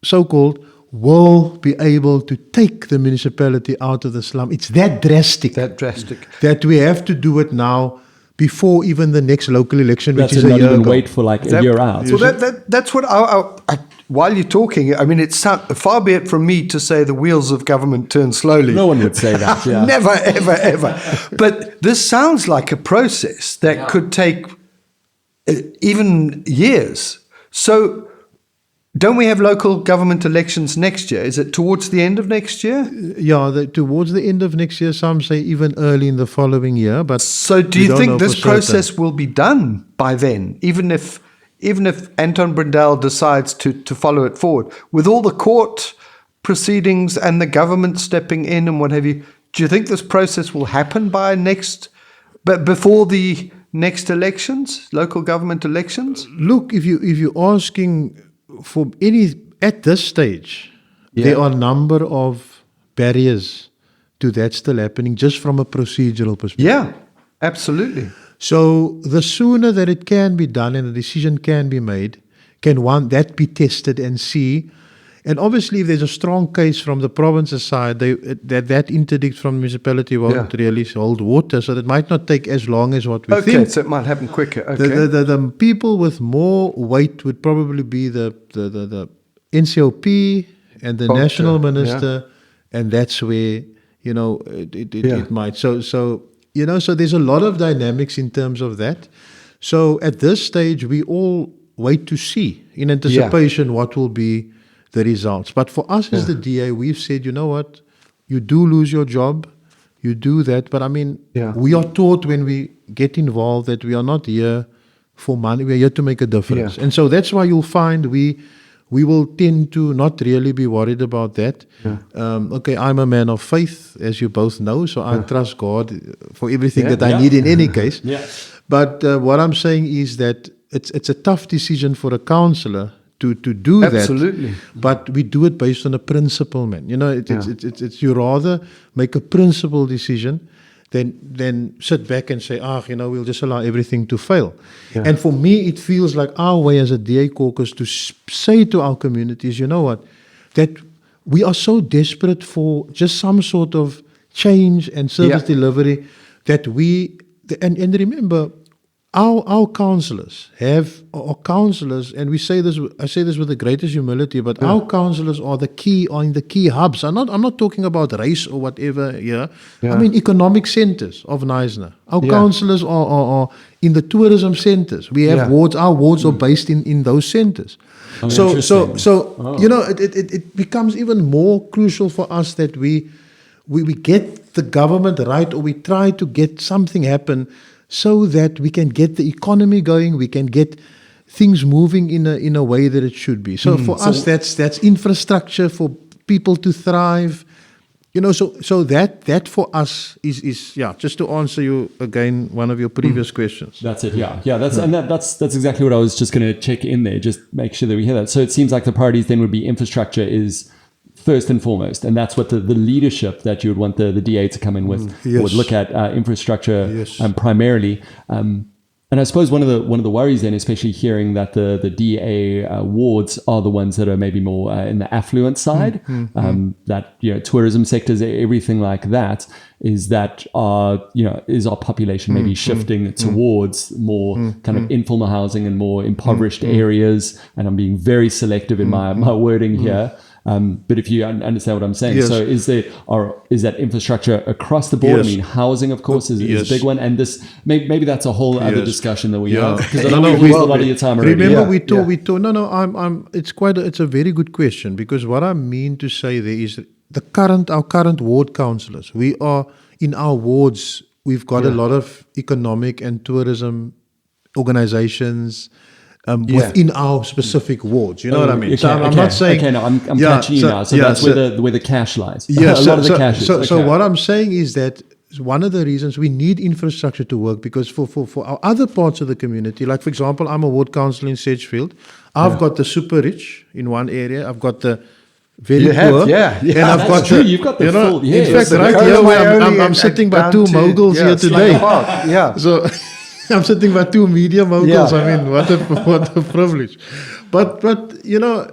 Speaker 1: so-called, will be able to take the municipality out of the slum. It's that drastic. That we have to do it now, before even the next local election, which is a year ago.
Speaker 3: Wait for like a year out.
Speaker 2: Well, that's what I while you're talking, I mean, it's far be it from me to say the wheels of government turn slowly.
Speaker 3: No one would say that. Yeah.
Speaker 2: Never, ever, ever. But this sounds like a process that could take even years. So don't we have local government elections next year? Is it towards the end of next year?
Speaker 1: Yeah, towards the end of next year. Some say even early in the following year. But
Speaker 2: so do you think this process will be done by then, even if Anton Brindel decides to follow it forward, with all the court proceedings and the government stepping in and what have you? Do you think this process will happen before the next elections, local government elections?
Speaker 1: Look, if you're asking for any at this stage, there are a number of barriers to that still happening, just from a procedural perspective.
Speaker 2: Yeah, absolutely.
Speaker 1: So the sooner that it can be done and a decision can be made, can that be tested and see. And obviously, if there's a strong case from the province's side, that interdict from the municipality won't really hold water. So that might not take as long as what we think.
Speaker 2: Okay, so it might happen quicker. Okay.
Speaker 1: The people with more weight would probably be the NCOP and the national minister, and that's where it might. So there's a lot of dynamics in terms of that. So at this stage, we all wait to see in anticipation what will be the results. But for us as the DA, we've said, you know what, you do lose your job, you do that. But I mean, we are taught when we get involved that we are not here for money, we are here to make a difference. And so that's why you'll find we will tend to not really be worried about that. Okay, I'm a man of faith, as you both know, so I trust God for everything that I need in any case. But what I'm saying is that it's a tough decision for a councillor to do that.
Speaker 2: Absolutely.
Speaker 1: But we do it based on a principle, man. It's you rather make a principle decision than sit back and say, we'll just allow everything to fail. And for me, it feels like our way as a DA caucus to say to our communities, you know what, that we are so desperate for just some sort of change and service delivery that and remember, our councillors are councillors, and I say this with the greatest humility, but our councillors are in the key hubs. I'm not talking about race or whatever. I mean economic centres of Knysna. Our councillors are in the tourism centres. We have wards. Our wards are based in those centres. It becomes even more crucial for us that we get the government right, or we try to get something happen, so that we can get the economy going, we can get things moving in a way that it should be. So for us, that's infrastructure for people to thrive. So that for us is just to answer you again, one of your previous questions.
Speaker 3: That's it. That's exactly what I was just going to check in there, just make sure that we hear that. So it seems like the priorities then would be infrastructure is first and foremost, and that's what the leadership that you would want the DA to come in with
Speaker 1: Yes.
Speaker 3: would look at infrastructure
Speaker 1: Yes.
Speaker 3: primarily. And I suppose one of the worries then, especially hearing that the DA wards are the ones that are maybe more in the affluent side, that tourism sectors, everything like that, is that is our population maybe shifting towards more kind of informal housing and more impoverished areas. And I'm being very selective in my wording here. But if you understand what I'm saying,
Speaker 1: Yes.
Speaker 3: so is that infrastructure across the board?
Speaker 1: Yes.
Speaker 3: I mean, housing, of course, is
Speaker 1: Yes.
Speaker 3: a big one, and this maybe that's a whole other
Speaker 1: Yes.
Speaker 3: discussion that we
Speaker 1: Yeah.
Speaker 3: because I
Speaker 1: No,
Speaker 3: know
Speaker 1: no,
Speaker 3: we've
Speaker 1: we-
Speaker 3: used a lot of your time already.
Speaker 1: Remember,
Speaker 2: Yeah,
Speaker 1: we talk.
Speaker 2: yeah.
Speaker 1: We talk. No, no. It's a very good question, because what I mean to say there is our current ward councillors. We are in our wards. We've got a lot of economic and tourism organisations within our specific wards. You know what I mean? So I'm not saying.
Speaker 3: Okay, no, I'm
Speaker 1: Yeah,
Speaker 3: catching you
Speaker 1: so-
Speaker 3: now. So
Speaker 1: yeah,
Speaker 3: that's
Speaker 1: so-
Speaker 3: where the cash lies.
Speaker 1: Yeah,
Speaker 3: a lot of the cash is.
Speaker 1: So
Speaker 3: Okay.
Speaker 1: what I'm saying is that one of the reasons we need infrastructure to work, because for our other parts of the community, like for example, I'm a ward councillor in Sedgefield. I've got the super rich in one area. I've got the very
Speaker 2: You have,
Speaker 1: poor.
Speaker 2: yeah.
Speaker 1: And I've
Speaker 3: That's
Speaker 1: got
Speaker 3: true. You've got the full-
Speaker 1: In
Speaker 3: yes.
Speaker 1: fact,
Speaker 3: The
Speaker 1: right
Speaker 2: Dakota
Speaker 1: here, where
Speaker 2: Wyoming
Speaker 1: I'm sitting by
Speaker 2: down
Speaker 1: two
Speaker 2: to-
Speaker 1: moguls here
Speaker 2: Slade
Speaker 1: today.
Speaker 2: Park, yeah.
Speaker 1: So I'm sitting by two media moguls.
Speaker 2: Yeah.
Speaker 1: I mean, what a privilege. But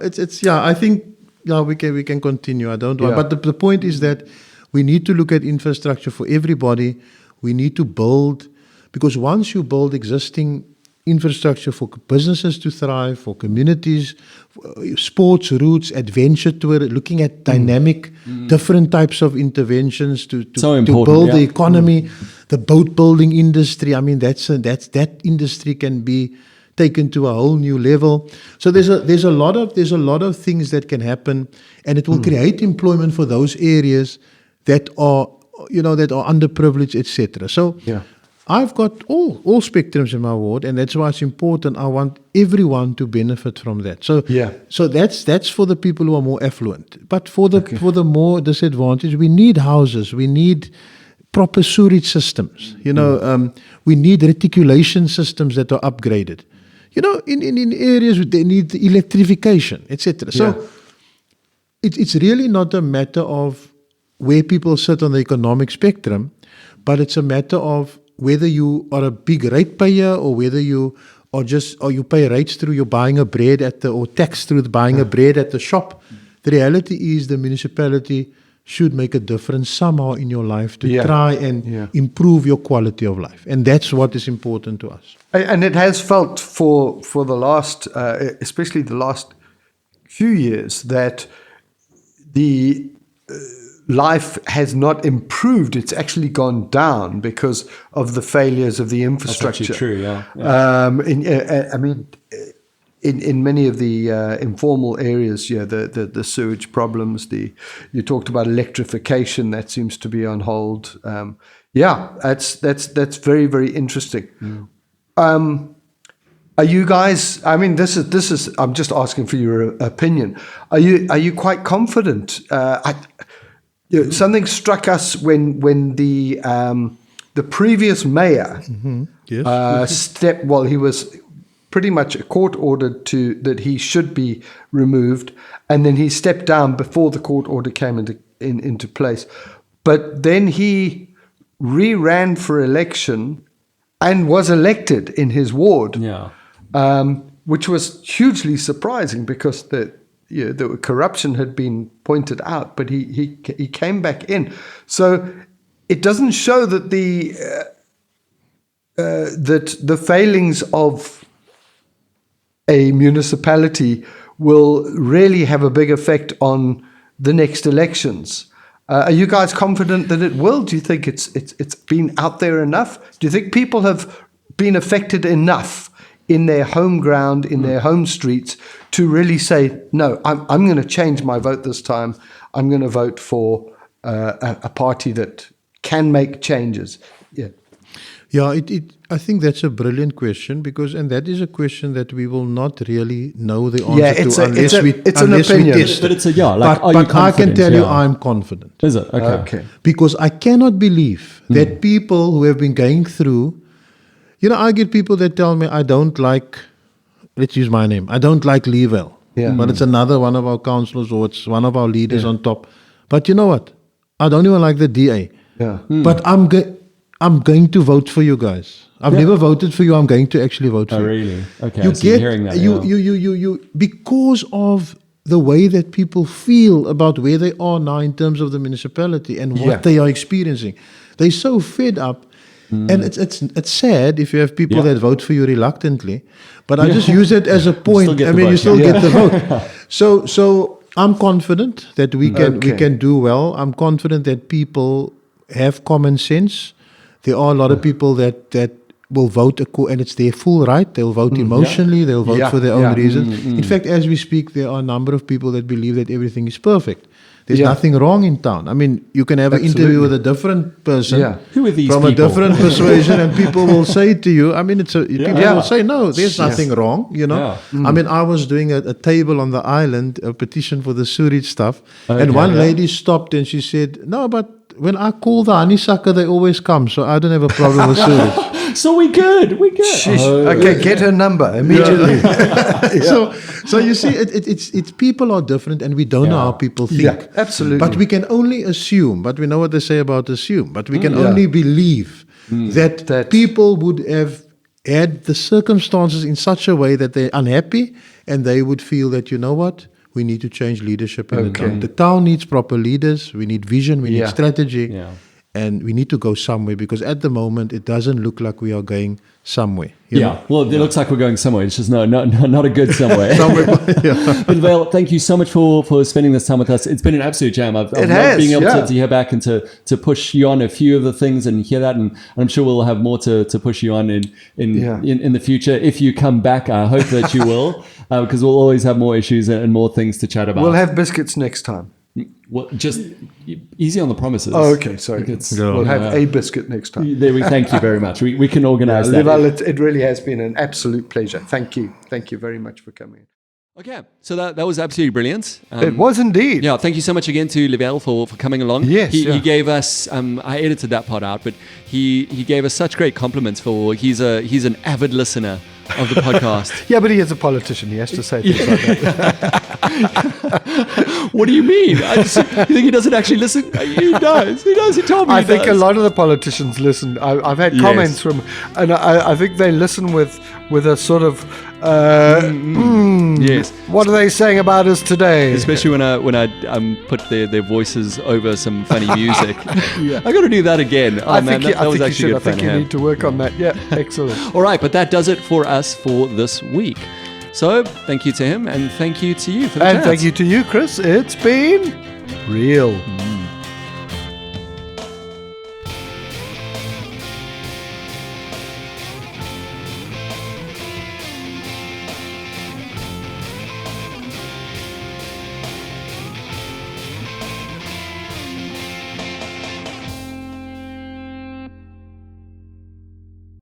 Speaker 1: it's I think we can continue. I don't want.
Speaker 2: Yeah.
Speaker 1: But the point is that we need to look at infrastructure for everybody. We need to build, because once you build existing infrastructure for businesses to thrive, for communities, sports routes, adventure tour, looking at dynamic, different types of interventions to
Speaker 3: So
Speaker 1: to
Speaker 3: important,
Speaker 1: build the
Speaker 3: yeah.
Speaker 1: economy, the boat building industry. I mean, that industry can be taken to a whole new level. So there's a lot of things that can happen, and it will create employment for those areas that are underprivileged, etc. So
Speaker 2: Yeah.
Speaker 1: I've got all spectrums in my ward, and that's why it's important. I want everyone to benefit from that. So
Speaker 2: Yeah.
Speaker 1: so that's for the people who are more affluent. But for the more disadvantaged, we need houses. We need proper sewage systems. We need reticulation systems that are upgraded. In areas where they need electrification, etc. So it's really not a matter of where people sit on the economic spectrum, but it's a matter of whether you are a big ratepayer or whether you are or you pay rates through you're buying a bread or tax through buying a bread at the shop. The reality is the municipality should make a difference somehow in your life to try and improve your quality of life. And that's what is important to us.
Speaker 2: And it has felt for the last, especially the last few years, that the life has not improved. It's actually gone down because of the failures of the infrastructure.
Speaker 3: That's actually true, yeah.
Speaker 2: In many of the informal areas, the sewage problems. You talked about electrification, that seems to be on hold. That's very, very interesting. Are you guys? I mean, this is. I'm just asking for your opinion. Are you quite confident? Something struck us when the previous mayor
Speaker 1: Yes.
Speaker 2: he was pretty much court ordered that he should be removed, and then he stepped down before the court order came into place. But then he re-ran for election and was elected in his ward, which was hugely surprising because the corruption had been pointed out, but he came back in. So it doesn't show that the failings of a municipality will really have a big effect on the next elections. Are you guys confident that it will? Do you think it's been out there enough? Do you think people have been affected enough in their home ground, in their home streets, to really say, no, I'm going to change my vote this time. I'm going to vote for a party that can make changes?
Speaker 1: I think that's a brilliant question, and that is a question that we will not really know the answer to unless we test it.
Speaker 3: But it's are you
Speaker 1: But I can
Speaker 3: confident?
Speaker 1: tell you I'm confident.
Speaker 3: Is it? Okay.
Speaker 1: Because I cannot believe that people who have been going through, I get people that tell me, I don't like, let's use my name, I don't like Levael.
Speaker 2: Yeah.
Speaker 1: but it's another one of our councillors or it's one of our leaders on top. But you know what? I don't even like the DA.
Speaker 2: Yeah.
Speaker 1: But I'm going to vote for you guys. I've never voted for you. I'm going to actually vote for
Speaker 3: Oh,
Speaker 1: you.
Speaker 3: really? Okay.
Speaker 1: You
Speaker 3: so you're
Speaker 1: get
Speaker 3: hearing that.
Speaker 1: you,
Speaker 3: yeah.
Speaker 1: you because of the way that people feel about where they are now in terms of the municipality and what
Speaker 2: Yeah.
Speaker 1: they are experiencing. They're so fed up. And it's sad if you have people
Speaker 3: Yeah.
Speaker 1: that vote for you reluctantly, but I just use it as a point.
Speaker 3: get
Speaker 1: I
Speaker 3: the
Speaker 1: mean, you
Speaker 3: vote,
Speaker 1: still
Speaker 2: yeah.
Speaker 1: get the vote. So I'm confident that we can do well. I'm confident that people have common sense. There are a lot of people that will vote, and it's their full right. They'll vote emotionally. They'll vote
Speaker 2: Yeah,
Speaker 1: for their own
Speaker 2: yeah.
Speaker 1: reasons. In fact, as we speak, there are a number of people that believe that everything is perfect. There's
Speaker 2: Yeah.
Speaker 1: nothing wrong in town. I mean, you can have an interview with a different person
Speaker 2: Yeah.
Speaker 3: Who are these
Speaker 1: from
Speaker 3: people?
Speaker 1: a different persuasion, and people will say to you, I mean, people
Speaker 2: Yeah.
Speaker 1: will say, no, there's nothing wrong, you know.
Speaker 3: Yeah.
Speaker 1: I mean, I was doing a table on the island, a petition for the sewage stuff, and
Speaker 3: Okay,
Speaker 1: one
Speaker 3: yeah.
Speaker 1: lady stopped and she said, no, but when I call the honeysucker, they always come, so I don't have a problem with sewage.
Speaker 3: So we good. We good.
Speaker 2: Sheesh.
Speaker 3: Oh,
Speaker 2: Okay, get her number immediately.
Speaker 1: So you see, it's people are different, and we don't know how people think.
Speaker 2: Yeah, absolutely.
Speaker 1: But we can only assume. But we know what they say about assume. But we can only believe that people would have had the circumstances in such a way that they're unhappy, and they would feel that, you know what, we need to change leadership in the town. The town needs proper leaders. We need vision. We need strategy.
Speaker 3: Yeah.
Speaker 1: And we need to go somewhere, because at the moment it doesn't look like we are going somewhere. you know?
Speaker 3: Yeah, well, it looks like we're going somewhere. It's just not a good somewhere. But Levael, thank you so much for spending this time with us. It's been an absolute jam. I've loved
Speaker 2: has,
Speaker 3: being able
Speaker 2: yeah.
Speaker 3: to hear back and to push you on a few of the things and hear that, and I'm sure we'll have more to push you on in the future. If you come back, I hope that you will, because we'll always have more issues and more things to chat about.
Speaker 2: We'll have biscuits next time.
Speaker 3: Well, just easy on the promises.
Speaker 2: Oh, okay, sorry.
Speaker 3: It's-
Speaker 2: We'll have a biscuit next time.
Speaker 3: There we thank you very much. We can organize that.
Speaker 2: Levael, it really has been an absolute pleasure. Thank you. Thank you very much for coming.
Speaker 4: Okay, so that was absolutely brilliant.
Speaker 2: It was indeed.
Speaker 4: Yeah, thank you so much again to Levael for coming along.
Speaker 2: Yes,
Speaker 4: he
Speaker 2: yeah.
Speaker 4: gave us. I edited that part out, but he gave us such great compliments for. He's an avid listener of the podcast.
Speaker 2: Yeah, but he is a politician. He has to say things like that.
Speaker 4: What do you mean? You think he doesn't actually listen? He does. He does. He told me.
Speaker 2: I
Speaker 4: he
Speaker 2: think a
Speaker 4: does.
Speaker 2: lot of the politicians listen. I've had
Speaker 4: Yes.
Speaker 2: comments from, and I think they listen with a sort of,
Speaker 4: Yes.
Speaker 2: what are they saying about us today?
Speaker 4: Especially when I put their voices over some funny music. I got to do that again. Oh
Speaker 2: I
Speaker 4: man,
Speaker 2: think
Speaker 4: that was
Speaker 2: you
Speaker 4: actually
Speaker 2: should. I
Speaker 4: good fun.
Speaker 2: think you
Speaker 4: to have.
Speaker 2: need to work on that. Yeah, excellent.
Speaker 4: All right, but that does it for us for this week. So thank you to him, and thank you to you for the
Speaker 2: And
Speaker 4: chat.
Speaker 2: thank you to you, Chris. It's been real.